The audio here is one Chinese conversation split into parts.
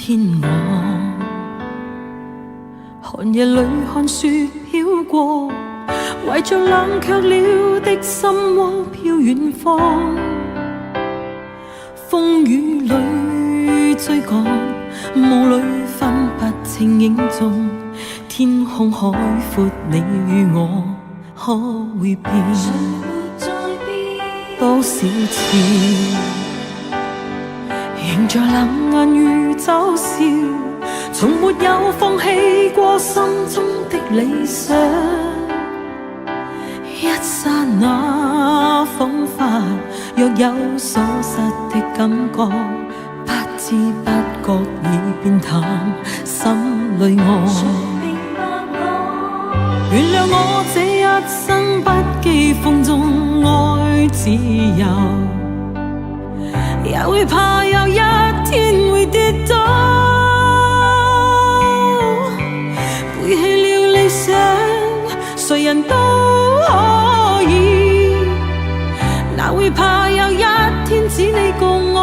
天我寒夜里看雪飄過，懷着冷卻了的心窩飄遠方。風雨裏追趕，霧裏分不清影蹤，天空海闊，你與我可會變？多少次仍在冷眼與嘲笑，從沒有放棄過心中的理想。一剎那彷彿若有所失的感覺，不知不覺已變淡心裏我。原諒我這一生不羈放縱愛自由，也會怕有一天會跌倒。背棄了理想，誰人都可以，哪會怕有一天只你共我。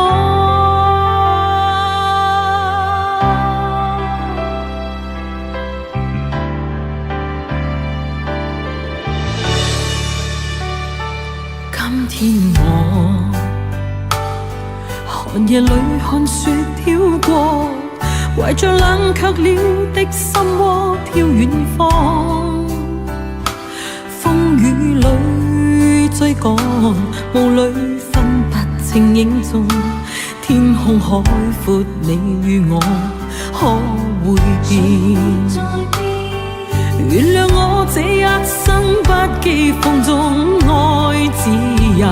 今天我寒夜裏看雪飄過，懷着冷卻了的心窩飄遠方。風雨裏追趕，霧裏分不清影蹤，天空海闊，你與我可會變？原諒我這一生不羈放縱愛自由，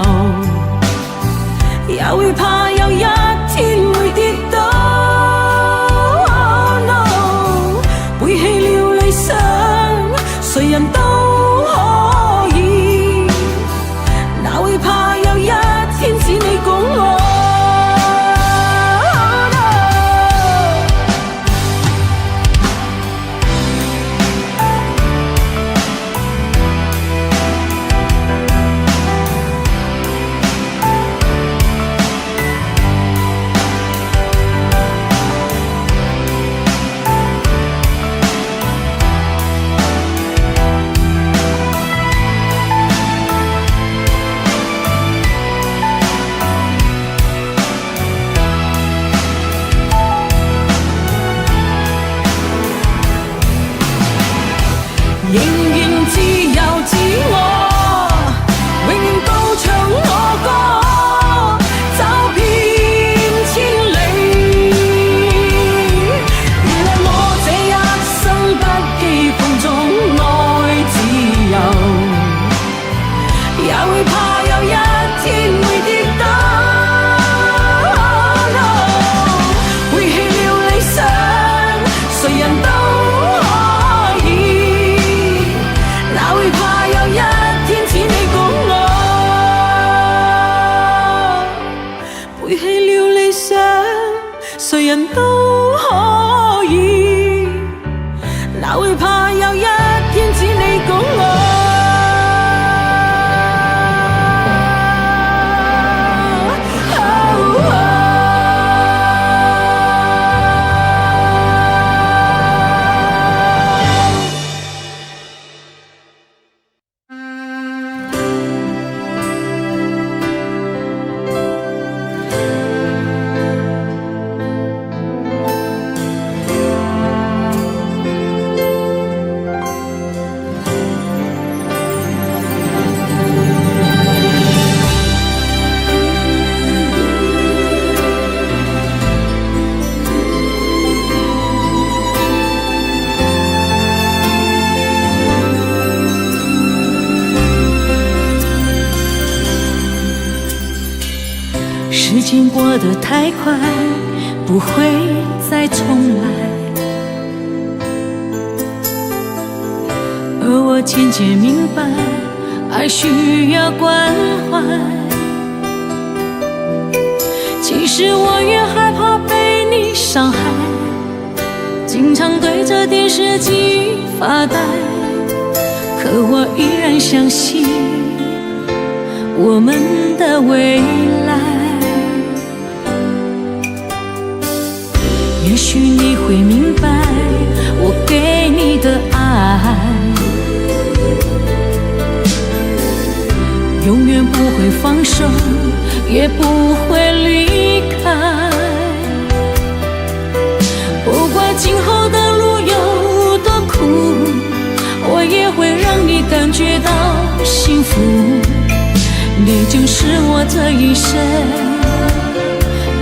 也會怕有一天會跌倒。No， 背棄了理想，誰人都可以，哪會怕有一天只你共我。仍然自由自我，永遠高唱我歌，走遍千里。原諒我這一生不羈放縱愛自由，也會怕有一天會跌倒。背棄了理想，誰人都誰人都可以，哪會怕有一天只你共我。时间过得太快，不会再重来，而我渐渐明白，爱需要关怀。其实我越害怕被你伤害，经常对着电视机发呆，可我依然相信我们的未来。也许会明白我给你的爱永远不会放手，也不会离开。不管今后的路有多苦，我也会让你感觉到幸福。你就是我这一生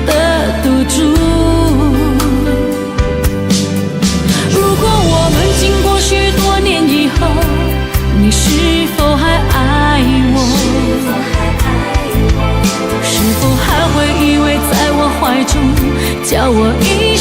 的赌注。如果我们经过许多年以后，你是否还爱我？是否还会依偎在我怀中，叫我一